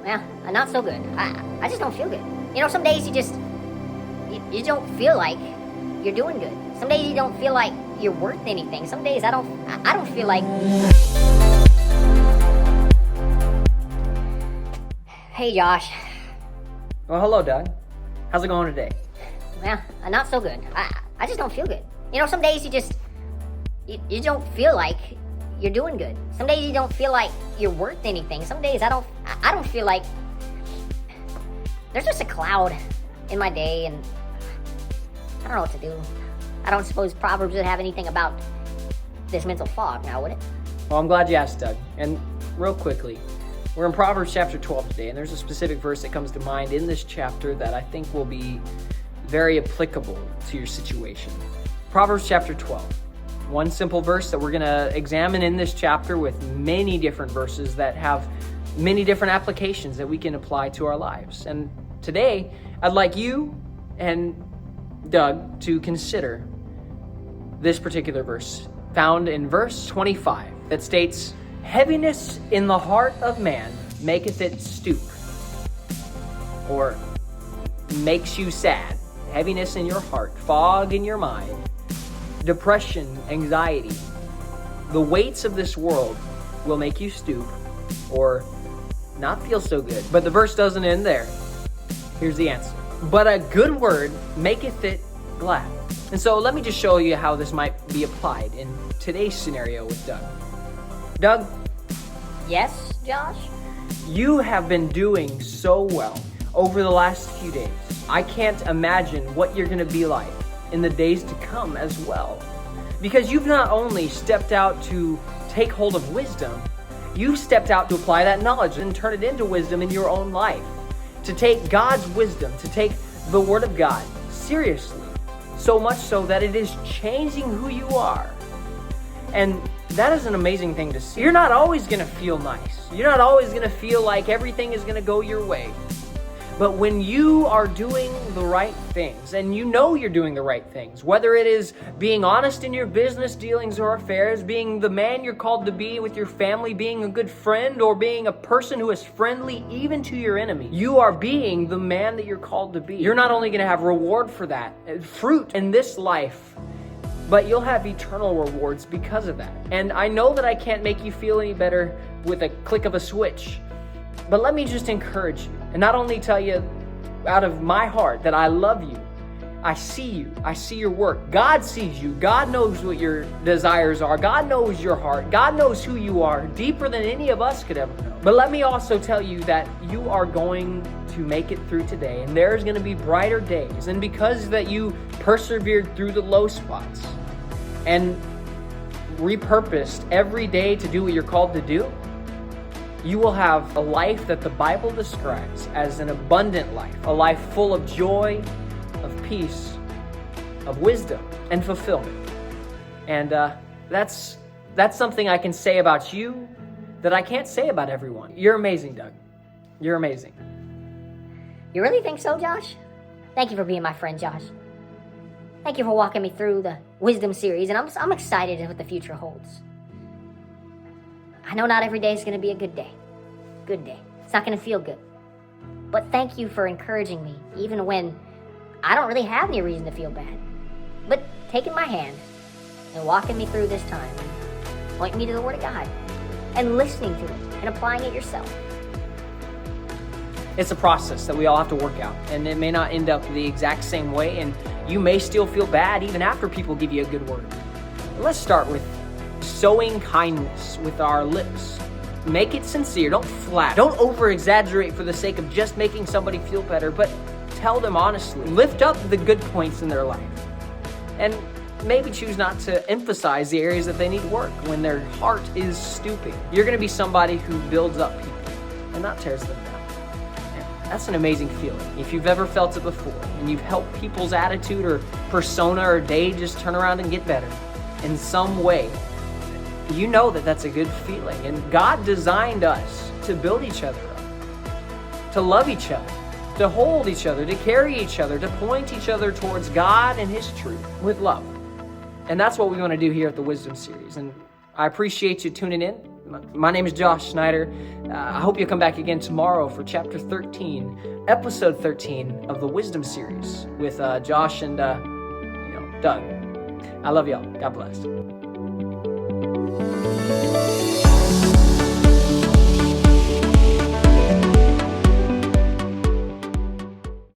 Well, not so good. I just don't feel good. You know, some days you don't feel like you're doing good. Some days you don't feel like you're worth anything. Some days I don't feel like. Hey, Josh. Well, hello, Doug. How's it going today? Well, not so good. I just don't feel good. You know, some days you don't feel like you're doing good. Some days you don't feel like you're worth anything. Some days I don't feel like. There's just a cloud in my day, and I don't know what to do. I don't suppose Proverbs would have anything about this mental fog now, would it? Well, I'm glad you asked, Doug. And real quickly, we're in Proverbs chapter 12 today, and there's a specific verse that comes to mind in this chapter that I think will be very applicable to your situation. Proverbs chapter 12. One simple verse that we're going to examine in this chapter with many different verses that have many different applications that we can apply to our lives. And today, I'd like you and Doug to consider this particular verse found in verse 25 that states, "Heaviness in the heart of man maketh it stoop," or makes you sad. Heaviness in your heart, fog in your mind, depression, anxiety. The weights of this world will make you stoop or not feel so good. But the verse doesn't end there. Here's the answer. "But a good word maketh it glad." And so let me just show you how this might be applied in today's scenario with Doug. Doug, Yes, Josh? you have been doing so well over the last few days. I can't imagine what you're going to be like in the days to come as well. Because you've not only stepped out to take hold of wisdom, you've stepped out to apply that knowledge and turn it into wisdom in your own life. To take God's wisdom, to take the Word of God seriously. So much so that it is changing who you are. And that is an amazing thing to see. You're not always going to feel nice. You're not always going to feel like everything is going to go your way. But when you are doing the right things, and you know you're doing the right things, whether it is being honest in your business dealings or affairs, being the man you're called to be with your family, being a good friend, or being a person who is friendly even to your enemy, you are being the man that you're called to be. You're not only going to have reward for that, fruit in this life, but you'll have eternal rewards because of that. And I know that I can't make you feel any better with a click of a switch. But let me just encourage you and not only tell you out of my heart that I love you. I see you. I see your work. God sees you. God knows what your desires are. God knows your heart. God knows who you are deeper than any of us could ever know. But let me also tell you that you are going to make it through today, and there's going to be brighter days. And because that you persevered through the low spots and repurposed every day to do what you're called to do, you will have a life that the Bible describes as an abundant life, a life full of joy, of peace, of wisdom, and fulfillment. And that's something I can say about you that I can't say about everyone. You're amazing, Doug. You're amazing. You really think so, Josh? Thank you for being my friend, Josh. Thank you for walking me through the Wisdom series, and I'm excited at what the future holds. I know not every day is going to be a good day. Good day. It's not going to feel good. But thank you for encouraging me, even when I don't really have any reason to feel bad. But taking my hand and walking me through this time, and pointing me to the Word of God, and listening to it, and applying it yourself. It's a process that we all have to work out, and it may not end up the exact same way, and you may still feel bad even after people give you a good word. Let's start with sowing kindness with our lips. Make it sincere, don't flatter. Don't over-exaggerate for the sake of just making somebody feel better, but tell them honestly. Lift up the good points in their life. And maybe choose not to emphasize the areas that they need work when their heart is stooping. You're going to be somebody who builds up people and not tears them down. And that's an amazing feeling. If you've ever felt it before and you've helped people's attitude or persona or day just turn around and get better in some way, you know that that's a good feeling. And God designed us to build each other up, to love each other, to hold each other, to carry each other, to point each other towards God and His truth with love. And that's what we want to do here at the Wisdom Series. And I appreciate you tuning in. My name is Josh Snyder. I hope you'll come back again tomorrow for chapter 13, episode 13 of the Wisdom series with Josh and Doug. I love y'all. God bless.